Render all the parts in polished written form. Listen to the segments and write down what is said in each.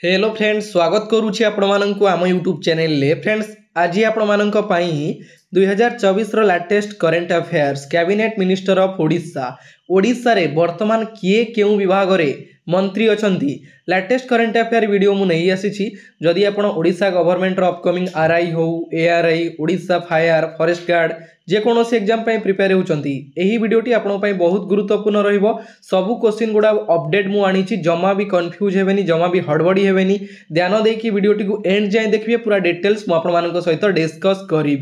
Hello friends, स्वागत करुच्ची आपण मानक आम यूट्यूब चैनल ले। फ्रेंड्स, आज आपण मानक पई 2024 रो latest current affairs cabinet minister of Odisha Odisha रे वर्तमान किए केउ विभाग रे मंत्री अछंती लेटेस्ट करेंट अफेयर वीडियो मु नहीं आसी। जदि आपण ओडिशा गवर्नमेंट रो अपकमिंग आरआई हो ARI Odisha fire forest guard जेकोसी एग्जाम प्रिपेयर होती यही वीडियोटी आपंपाई बहुत गुरुत्वपूर्ण रहिबो। सबू क्वेश्चन गुड़ा अपडेट मु आनी जमा भी कंफ्यूज हेबेनी जमा भी हड़बड़ी हेबेनी। ध्यान देकी वीडियोटी को एंड जाए देखिए पूरा डिटेल्स मु आपण मानक सहित डिस्कस करी।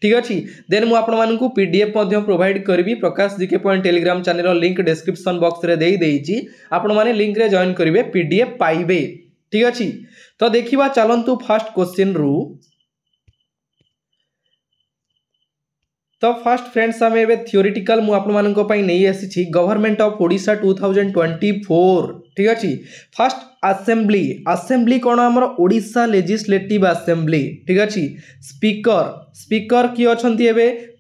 ठीक अच्छे देन मु आपण मानकु पीडीएफ प्रोवाइड करी। Prakash GK point Telegram channel link description box रे दे देइची, आपण माने लिंक रे जॉइन करिवे पीडीएफ पाइबे। ठीक अच्छे तो देखिबा चलंतु फर्स्ट क्वेश्चन रु। तो फर्स्ट फ्रेंड्स आम ए थियोरिटिकल मुझे नहीं आसी गवर्नमेंट ऑफ ओडिशा 2024। ठीक अच्छे फर्स्ट असेंबली असेंबली कौन आमर ओडिशा लेजिस्लेटिव असेंबली। ठीक अच्छे स्पीकर स्पीकर किए अच्छा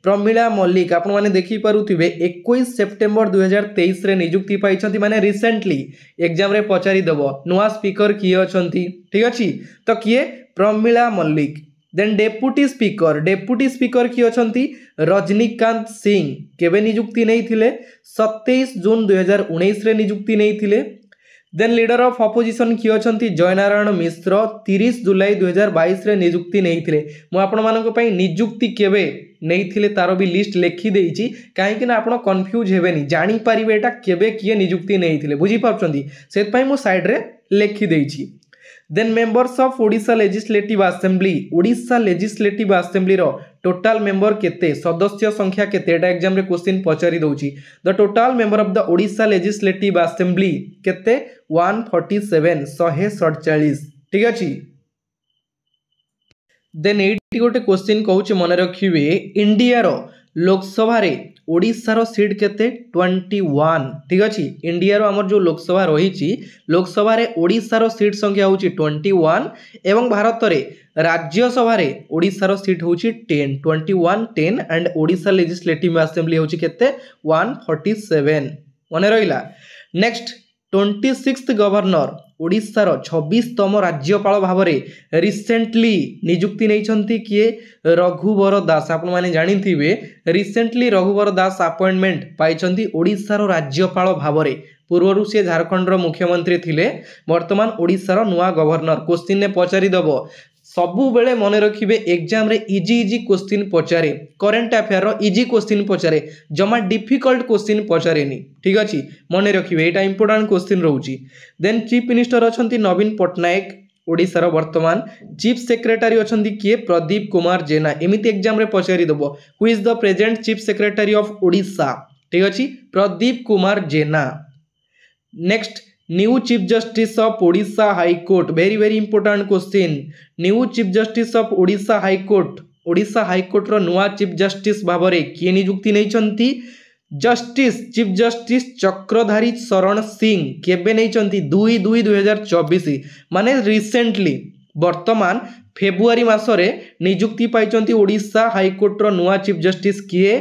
प्रमिला मल्लिक आपण मैंने देखिपे 21 सेप्टेम्बर 2023 रे नियुक्ति पाई माने रिसेंटली एग्जाम रे पचारिदेव नुआ स्पीकर किए अच्छा। ठीक अच्छे तो किए Pramila Mallik. Then deputy speaker किए अच्छा रजनीकांत सिंह केबे नियुक्ति नहीं थिले 27 जून 2019 रे नियुक्ति नहीं थिले। देन लीडर ऑफ अपोजिशन किए अच्छा जयनारायण मिश्र 30 जुलाई 2022 रे नियुक्ति नहीं थिले। मु आपण मानक पई नियुक्ति केबे नहीं थिले तार भी लिस्ट लिखि देइची काहेकि ना आपण कंफ्यूज हेबेनी जानि परिबे एटा केबे किए नियुक्ति नहीं थिले बुझी पाउछंती सेत पई मु साइड रे लिखि देइची। Then members of Odisha legislative assembly रो टोटल मेंबर केते सदस्य संख्या केते एटा एग्जाम रे क्वेश्चन पचारि दउची। The total member of the Odisha legislative assembly केते 147 147। ठीक अछि देन एटी गोटे क्वेश्चन कहूचे मन रखिबे इंडिया रो लोकसभा रे ओडिशा रो सीट केते 21। ठीक अच्छे इंडिया रो हमर जो लोकसभा रही लोकसभा रे ओडिशा रो सीट संख्या होची 21 एवं भारत रे राज्यसभा रे ओडिशा रो सीट होची 10 21 10 एंड ओडिशा लेजिस्लेटिव असेंबली होची केते 147 मने रहिला। नेक्स्ट 26th गवर्नर ओडिशार 26तम राज्यपाल भाव में रिसेंटली नियुक्ति नहीं किए रघुवर दास। आपण माने जानिथिबे रिसेंटली रघुवर दास अपॉइंटमेंट पाई ओडिशार राज्यपाल भाव में। पूर्वर से झारखंड मुख्यमंत्री थिले वर्तमान ओडिशार नुआ गवर्नर। क्वेश्चन ने पचारि दबो सबु बेले मन रखिबे एग्जाम रे इजी क्वेश्चन पचारे करेंट अफेयर रो इजी क्वेश्चन पचारे जमा डिफिकल्ट क्वेश्चन पचारेनी। ठीक अच्छे मन रखिबे एटा इंपोर्टेंट क्वेश्चन रहउची। देन चीफ मिनिस्टर अछंती नवीन पटनायक ओडिशार वर्तमान चीफ सेक्रेटरी अछंती किए प्रदीप कुमार जेना एमिति एग्जाम रे पचारि दबो who is the present chief secretary of Odisha. ठीक अच्छे Pradeep Kumar Jena. Next new chief justice of Odisha high court very important question. New chief justice of Odisha high court रो नुआ चीफ जस्टिस भाव में किए नियुक्ति नहीं चीफ जस्टिस चक्रधारी शरण सिंह केबे नहीं 2/2/2024 माने रिसेंटली वर्तमान फेब्रुआरी मासरे नियुक्ति पाई ओडिशा हाई कोर्ट रो नुआ चीफ जस्टिस किए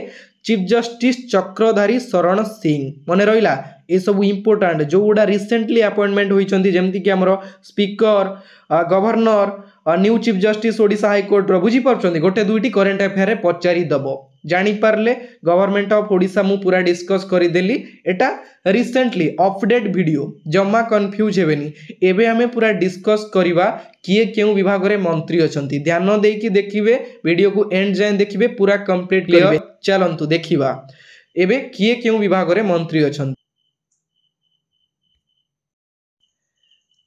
चीफ जस्टिस चक्रधारी शरण सिंह मने रहिला। ये सब इम्पोर्टाट जो गुड़ा रिसेंटली अपॉइंटमेंट होती जमती कि आमर speaker governor new chief justice Odisha high court बुझीपार गोटे दुईटी करेंट अफेयर पचारि दब जापारे गवर्नमेंट ऑफ ओडिशा मु पूरा डिस्कस करदेली। एटा रिसेंटली अपडेट वीडियो जमा कंफ्यूज हेबेनी एबे हमें पूरा डिस्कस करवा किए केउ विभाग रे मंत्री अछंती। ध्यान देकी देखिबे वीडियो को एंड जाए देखिबे पूरा कंप्लीट करिवे। चलंतु देखिबा एबे किए केउ विभाग रे मंत्री अछंती।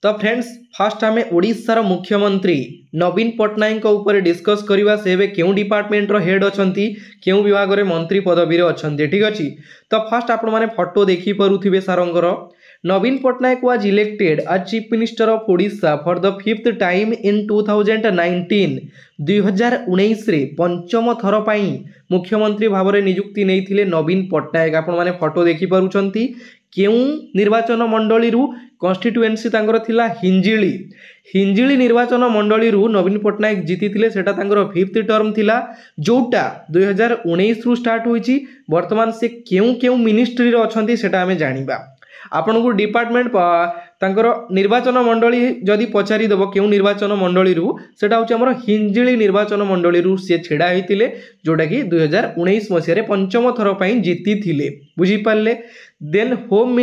तो फ्रेंड्स फास्ट आम ओडिशार मुख्यमंत्री नवीन पटनायक ऊपर डिस्कस करवा से क्यों डिपार्टमेंट रो हेड अछंती क्यों विभाग रे मंत्री पदवी रे अछंती। ठीक अच्छे तो फास्ट आपण माने फोटो देखि परुथिबे सारंगर Naveen Patnaik was elected as chief minister of Odisha for the 5th time in 2019 2019 रे पंचम थर पाई मुख्यमंत्री भाव में नियुक्ति नहीं थिले नवीन पटनायक। आपण माने फोटो देखि परुछंती केउ निर्वाचन मंडली रु कन्स्टिट्युएंसी तांकर थिला हिंजिली निर्वाचन मंडली रु नवीन पटनायक जीति थिले सेटा तांकर 5th टर्म थिला जोटा 2019 रु स्टार्ट होईची। वर्तमान से केउ मिनिस्ट्री रो अछंती सेटा हमें जानिबा। आपन को डिपार्टमेंट तांकर निर्वाचन मंडली जदि पचारिदेव क्यों निर्वाचन मंडली सेटा हूँ आमर हिंजिली निर्वाचन मंडली सी छिड़ा होते जोटा कि 2019 मसीह पंचम थर पर जीति थे बुझीपारे। Then home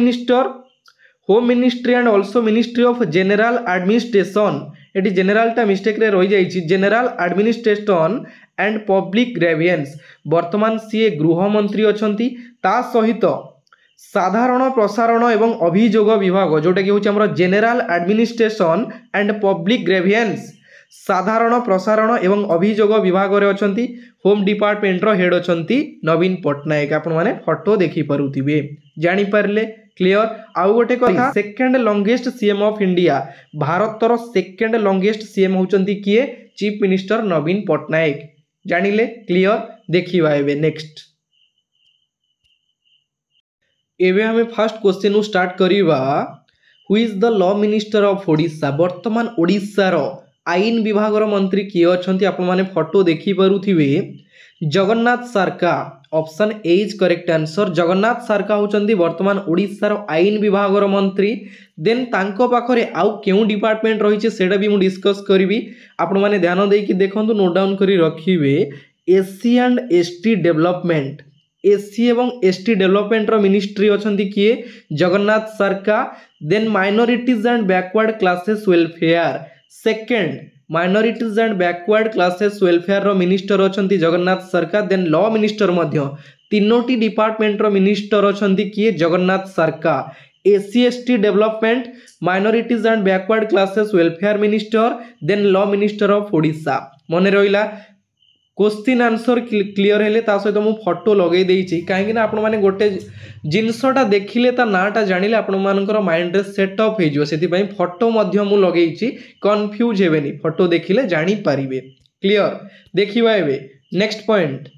ministry and also ministry of general administration ये जनरलटा मिस्टेक रे रही जाइए general administration and public grievances वर्तमान सी गृहमंत्री अछंती ता सहित साधारण प्रसारण एवं अभियोग विभाग जोटा कि हूँ general administration and public grievance साधारण प्रसारण एवं अभियोग विभाग रे अछंती। होम डिपार्टमेंट रो हेड अछंती नवीन पट्टनायक आपण माने फोटो देखि पारुथिबे जानि पारले क्लियर। आउ गोटे कथा second longest CM of India भारतर सेकेंड लॉन्गेस्ट सीएम होचंती किए चीफ मिनिस्टर नवीन पट्टनायक जानिले क्लियर। देखिबा एबे नेक्स्ट एबे हमें फर्स्ट क्वेश्चन स्टार्ट करिबा who is the law minister of Odisha वर्तमान ओडिशा रो आईन विभाग मंत्री किए अछंती आपण माने फोटो देखि पारुथिबे Jagannath Saraka option A is correct answer Jagannath Saraka होचंती वर्तमान ओडिशा रो आईन विभाग मंत्री। देन तांको पाखरे आउ केउ डिपार्टमेंट रहिছে सेटा भी मु डिस्कस करिवि आपण माने ध्यान देकी देखंतु नोट डाउन करी रखिबे SC and ST development SC एवं एसटी डेवलपमेंट रो मिनिस्ट्री अछंती किए Jagannath Saraka. Then minorities and backward classes welfare second minorities and backward classes welfare रो मिनिस्टर अछंती Jagannath Saraka. Then law minister मध्य तीनोटी डिपार्टमेंट रो मिनिस्टर अछंती किए Jagannath Saraka SC ST development minorities and backward classes welfare minister then law minister of Odisha. मन रहिला question answer clear हेले ता सहित मु फोटो लगे देइछि काहे कि आपण माने गोटे जिनसटा देखिले ता नाटा जानिले आपण मानकर माइंड रे सेट अप हे जो सेति पई फोटो मध्य मु लगेइछि कंफ्यूज हेबेनी फोटो देखिले जानि पारिबे क्लियर। देखिबा एबे नेक्स्ट पॉइंट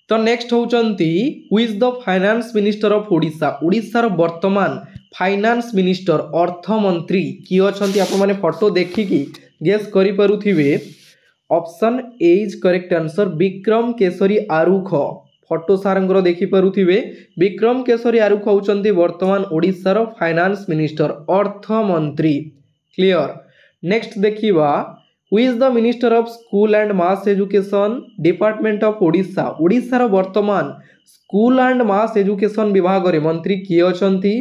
तो नेक्स्ट होचंती who is the finance minister of Odisha Odisha रो वर्तमान फाइनेंस मिनिस्टर अर्थ मंत्री की अछंती आपण माने फोटो देखिकी गेस करि पारुथिबे option A is correct answer Vikram Keshari Arukh photo सारंगर देखि पारुथिबे विक्रम केशरी आरुख होचंती वर्तमान ओडिशा रो फाइनेंस मिनिस्टर अर्थ मंत्री क्लियर। नेक्स्ट देखिबा who is the minister of school and mass education department of Odisha Odisha रो वर्तमान स्कूल एंड मास एजुकेशन विभाग रे मंत्री किए अछंती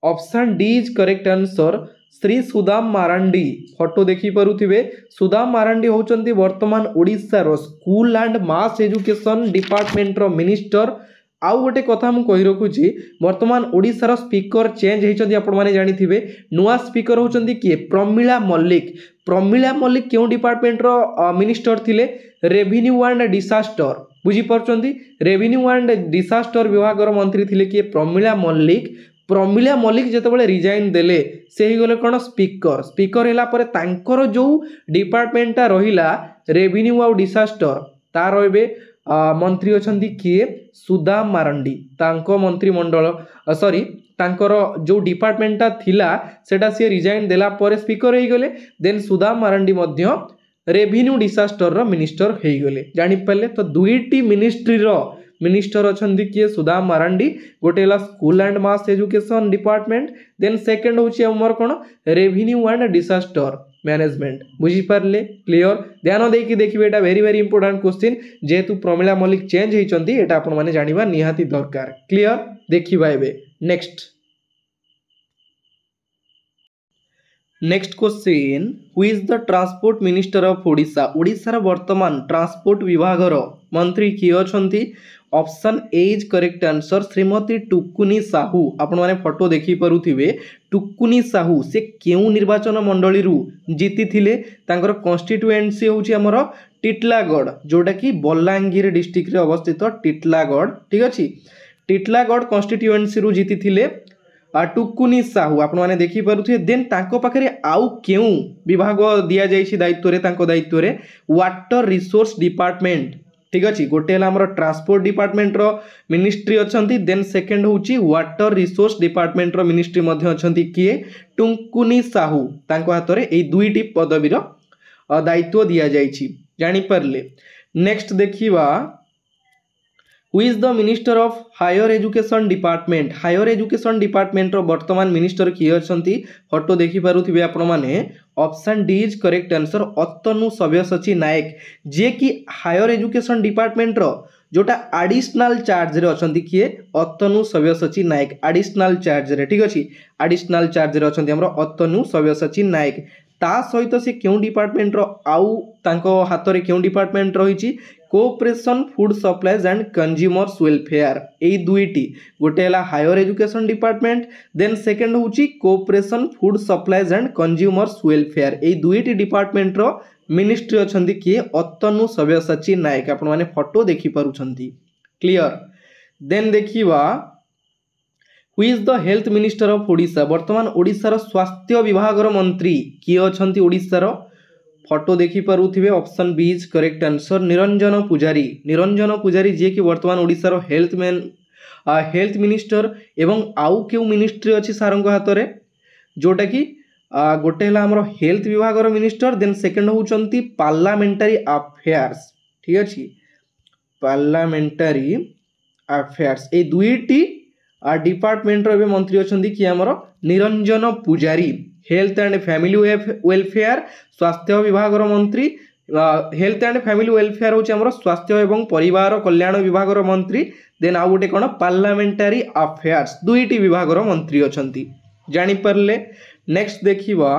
option D is correct answer Shri Sudam Marandi photo देखि पारुथिबे सुदाम मारांडी होचंती वर्तमान ओडिशा रो school and mass education department रो मिनिस्टर। आउ गोटे कथा मु कहि रखुची वर्तमान ओडिशा रो स्पीकर चेंज हेचंती आपण माने जानिथिबे नुआ स्पीकर होचंती कि प्रमिला मल्लिक केउ डिपार्टमेंट रो मिनिस्टर थिले रेवेन्यू एंड डिसास्टर बुझी परचंती रेवेन्यू एंड डिसास्टर विभाग रो मंत्री थिले कि प्रमिला मल्लिक जेतेबेले रिजाइन देले से ही गले कोन स्पीकर हैला परे तांकर जो डिपार्टमेंटटा रहिला रेवेन्यू आ डिसास्टर तार एबे मंत्री अछंती किए सुदाम मारांडी तांको मंत्रिमंडल सॉरी तांकर जो डिपार्टमेंटटा थिला सेटा से रिजाइन देला परे स्पीकर हे गले देन सुदाम मारांडी मध्य रेवेन्यू डिसास्टर रो मिनिस्टर हे गले जानि पल्ले। तो दुईटी मिनिस्ट्री रो मिनिस्टर अछंती किए सुदाम मारांडी गोटे हला school and mass education department then second होची हमर कोन रेवेन्यू एंड डिसास्टर मैनेजमेंट बुझी पारले क्लियर। ध्यान देकी देखिबे एटा वेरी वेरी इंपोर्टेंट क्वेश्चन जेतु प्रमिला मल्लिक चेंज हेचंती एटा आपण माने जानिबा निहाती दरकार क्लियर। देखिबा एबे next question who is the transport minister of Odisha Odisha वर्तमान ट्रांसपोर्ट विभाग मंत्री किए अछंती option A is correct answer Shrimati Tukuni Sahu आपण माने फोटो देखि पारुथिबे टुकुनी साहू से केउ निर्वाचन मंडली जीति थिले तांकर कॉन्स्टिट्युएंसी होची हमर टिटलागढ़ जोटा कि बलांगीर डिस्ट्रिक्ट रे अवस्थित टिटलागढ़ ठीक अछि टिटलागढ़ कॉन्स्टिट्युएंसी रु जीति थिले टुकुनी साहू आपण माने देखि पारुथिबे। देन तांको पाखरे आउ केउ विभाग दिया जाइछि दायित्व रे तांको दायित्व रे वाटर रिसोर्स डिपार्टमेंट ठीक अछि गोटे हला हमर ट्रांसपोर्ट डिपार्टमेंट रो मिनिस्ट्री अछंती देन सेकंड होची वाटर रिसोर्स डिपार्टमेंट रो मिनिस्ट्री मध्ये अछंती किए टुकुनी साहू तांको हाथ रे एई दुईटी पदवी रो दायित्व दिया जाइछि जानि परले। नेक्स्ट देखिबा who is the minister of higher education department higher education department रो वर्तमान मिनिस्टर किए अछंती फोटो देखि पारुथिबे आपण माने option D is correct answer Atanu सव्यसाची नायक जे कि हायर एजुकेशन डिपार्टमेंट रो जोटा एडिशनल चार्ज रे अछंती किए अतनु सव्यसाची नायक एडिशनल चार्ज रे ठीक अछि एडिशनल चार्ज रे अछंती हमरो अतनु सव्यसाची नायक ता सहित से क्यों डिपार्टमेंट रो आउ तांको हाथ रे क्यों डिपार्टमेंट रहिछि cooperation food supplies and consumers welfare ए दुईटी गोटे है higher education department then second होची cooperation food supplies and consumers welfare ए दुईटी डिपार्टमेंट रो मिनिस्ट्री अछंती किए अतनु सव्यसाची नायक आपण माने फोटो देखि पारुछंती क्लियर देन देखिबा who is the health minister of Odisha वर्तमान ओडिशा स्वास्थ्य विभाग मंत्री किए अछंती ओडिशा रो फोटो देखि पारुथिबे option B is correct answer Niranjan Pujari जे कि वर्तमान ओडिशा रो हेल्थ मिनिस्टर एवं आउ केउ मिनिस्ट्री अछि सारंग हाथ रे जोटा कि गोटे है हमरो हेल्थ विभाग रो मिनिस्टर देन सेकंड होचंती पार्लियामेंटरी अफेयर्स ठीक अछि पार्लियामेंटरी अफेयर्स ए दुईटी डिपार्टमेंट रो मंत्री अछंती कि हमरो निरंजन पुजारी हेल्थ एंड फैमिली वेलफेयर स्वास्थ्य विभाग मंत्री हेल्थ एंड फैमिली वेलफेयर होची हमरो स्वास्थ्य एवं परिवार कल्याण विभाग मंत्री देन आउ गोटे कोन पार्लियामेंटरी अफेयर्स दुईटी विभाग मंत्री अछंती जानि परले नेक्स्ट देखिबा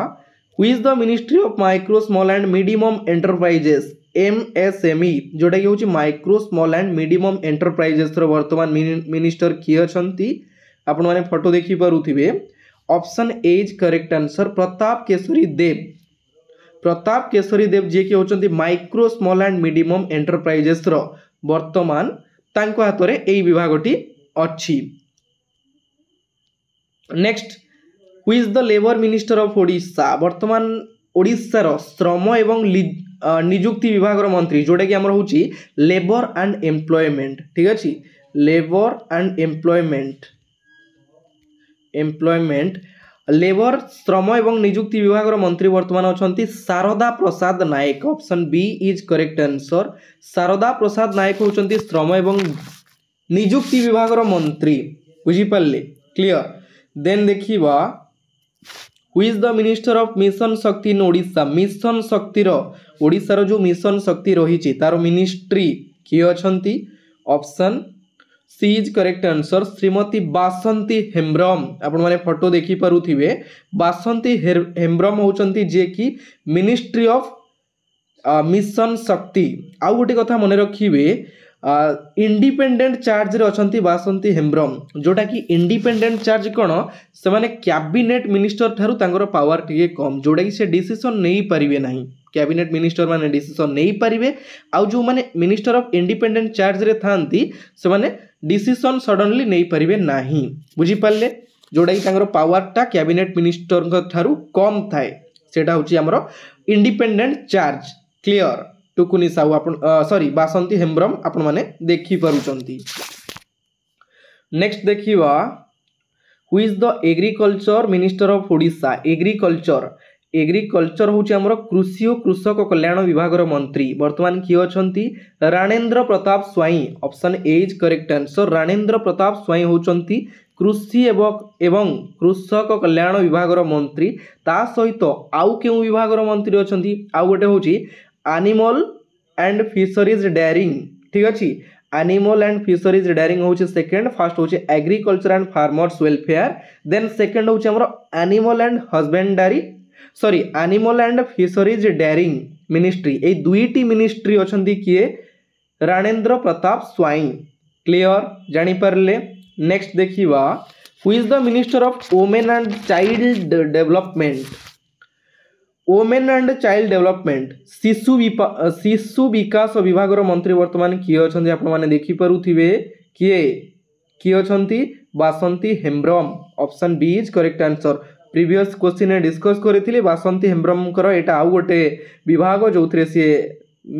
who is the ministry of micro small and medium enterprises MSME जोटा कि होची micro small and medium enterprises रो वर्तमान मिनिस्टर किए अछंती आपण माने फोटो देखि पारुथिबे option A is correct answer Pratap Keshari Deb जे कि होचंती micro small and medium enterprises रो वर्तमान तांको हाथ रे एई विभागटी अछि next who is the labour minister of Odisha वर्तमान ओडिशा रो श्रम एवं नियुक्ति विभाग रो मंत्री जोटा कि हमर होची लेबर एंड एम्प्लॉयमेंट ठीक अछि लेबर एंड एम्प्लॉयमेंट लेबर श्रम एवं नियुक्ति विभाग मंत्री वर्तमान अछंती Sharada Prasad Nayak option B is correct answer Sharada Prasad Nayak होचंती श्रम एवं नियुक्ति विभाग मंत्री बुझी पाले क्लियर देन देखिबा who is the minister of mission Shakti in Odisha mission शक्ति रो ओडिशा रो जो मिशन शक्ति रही तार मिनिस्ट्री किए अछंती option C is correct answer Shrimati Basanti Hembram आपण माने फोटो देखि पारुथिबे बासंती हेम्ब्रम होचंती जे कि मिनिस्ट्री ऑफ मिशन शक्ति आउ गोटे कथा मने रखिबे इंडिपेंडेंट चार्ज रे अछंती बासंती हेम्ब्रम जोटा कि इंडिपेंडेंट चार्ज कोन से माने कैबिनेट मिनिस्टर थारु तांगर पावर टिके कम जोटा कि से डिसीजन नै परिबे नाही कैबिनेट मिनिस्टर माने डिसीजन नै परिबे आउ जो माने मिनिस्टर ऑफ इंडिपेंडेंट चार्ज रे थांती से माने डिसीजन सडनली नै परिबे नाही बुझी पाले जोटा कि तांगर पावर टा कैबिनेट मिनिस्टर थारु कम थाए सेटा होची हमरो इंडिपेंडेंट चार्ज क्लियर टुकुनी साहू आपण सॉरी बासंती हेम्ब्रम आपण माने देखि पारुचंती नेक्स्ट देखिबा who is the agriculture minister of Odisha agriculture होची हमरो कृषि और कृषक कल्याण विभाग मंत्री वर्तमान किए अछंती Ranendra Pratap Swain option A is correct answer Ranendra Pratap Swain होचंती कृषि एवं कृषक कल्याण विभाग मंत्री ता सहित आउ केउ विभाग मंत्री अछंती आउ गोटे होची एनिमल एंड फिशरीज डेयरिंग ठीक अछि एनिमल एंड फिशरीज डेयरिंग होची सेकंड फर्स्ट होची agriculture and farmers welfare then second होची हमरो animal and husbandry sorry animal and fisheries dairying ministry ए दुईटी मिनिस्ट्री अछंती किए राणेंद्र प्रताप स्वाई क्लियर जानि परले नेक्स्ट देखिबा who is the minister of women and child development शिशु विकास विभाग मंत्री वर्तमान किए अछंती आपण माने देखि पारुथिबे किए अछंती Basanti Hembram option B is correct answer previous question ने डिस्कस करथिले बासंती हेम्ब्रम कर एटा आउ गोटे विभाग जोथरे से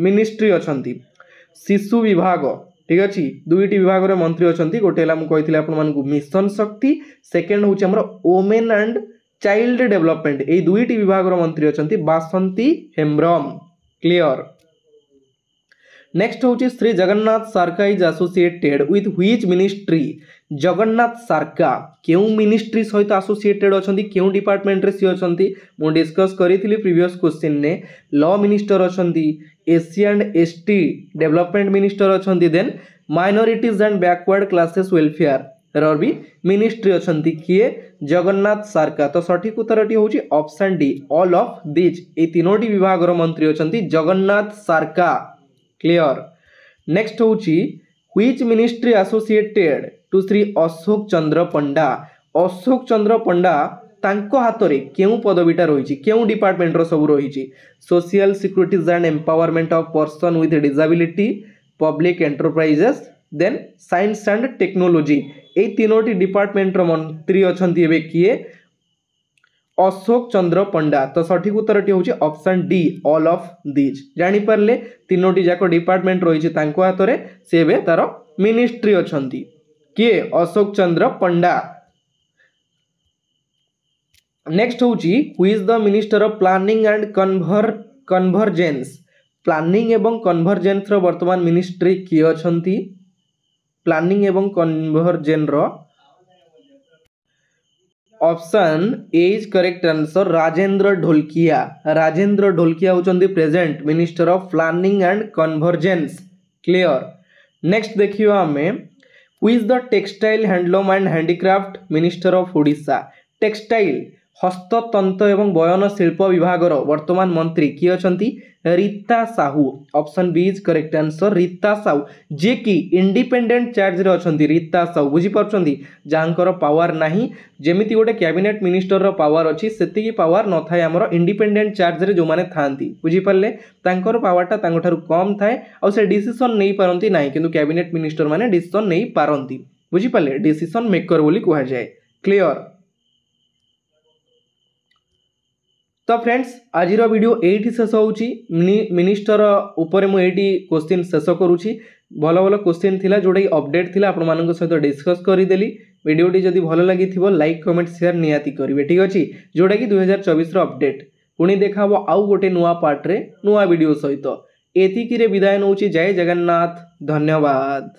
मिनिस्ट्री अछंती शिशु विभाग ठीक अछि दुईटी विभाग रे मंत्री अछंती गोटे हला मु कहिथिले आपण मानकु मिशन शक्ति सेकंड होची हमरो वुमेन एंड चाइल्ड डेवलपमेंट ए दुईटी विभाग मंत्री अछंती बासंती हेम्ब्रम क्लियर नेक्स्ट हूँ Shri Jagannath Saraka is associated with which ministry. Jagannath Saraka क्यों मिनिस्ट्री सहित एसोसिएटेड अच्छा क्यों डिपार्टमेंट रे सी अच्छा मु डिस्कस करी प्रीवियस क्वेश्चन ने लॉ मिनिस्टर अच्छा SC and ST development minister अच्छा then minorities and backward classes welfare रो भी मिनिस्ट्री अच्छा किए जगन्नाथ सारका। तो सठिक उत्तरटी हूँ option D all of this ये तीनोटी विभाग मंत्री अच्छा जगन्नाथ सारका। क्लियर। नेक्स्ट हूँ which ministry associated to Shri Ashok Chandra Panda. Ashok Chandra Panda तांको हाथ रे केउ पदवीटा रही केउ डिपार्टमेंट रो सब रही social securities and empowerment of person with disability public enterprises then science and technology ये तीनोटी डिपार्टमेंट रो मंत्री अच्छा किए अशोक चंद्र पंडा। तो सठिक उत्तरटी हूँ option D all of this. जानी पारले तीनोटी जाक डिपार्टमेंट रही हाथ में से तार मिनिस्ट्री अच्छा किए अशोक चंद्र पंडा। नेक्स्ट हूँ who is the minister of planning and convergence. Planning एवं कन्भर्जेंस रो वर्तमान मिनिस्ट्री किए अच्छा प्लानिंग एवं कन्भर्जेंस रो option A is correct answer Rajendra Dholakia. Rajendra Dholakia होचंदी present minister of planning and convergence. Clear. Next देखियो हमें who is the textile handloom and handicraft minister of Odisha. Textile हस्ततंत एवं बयन शिल्प विभाग वर्तमान मंत्री किए अछंती Rita Sahu. Option B is correct answer Rita Sahu जे कि इंडिपेंडेंट चार्ज रे अछंती रीता साहू बुझी परछंती जांकर पावर नाही जेमिति गोटे कैबिनेट मिनिस्टर रो पावर अछि सेति पावर न थाए हमर इंडिपेंडेंट चार्ज रे जो माने थांती बुझी परले तांकर पावरटा तांगठारु कम थाए आ से डिसीजन नै पारंती नाही किंतु कैबिनेट मिनिस्टर माने डिसीजन नै पारंती बुझी परले डिसीजन मेकर बोली कहा जाए। क्लियर। तो फ्रेंड्स आज वीडियो ये शेष होची मिनिस्टर उपरे मु एटी क्वेश्चन शेष करुँची भल भल क्वेश्चन थिला जोड़ा अपडेट थिला आपण मानक सहित डिस्कस करदेली वीडियोटी जदि भल लगी लाइक कमेंट शेयर निहाती करेंगे ठीक अच्छे जोटा कि 2024 अपडेट पुणी देखा आउ गोटे नुआ पार्ट रे नुआ वीडियो सहित एतिकी रे विदाय नौची। जय जगन्नाथ धन्यवाद।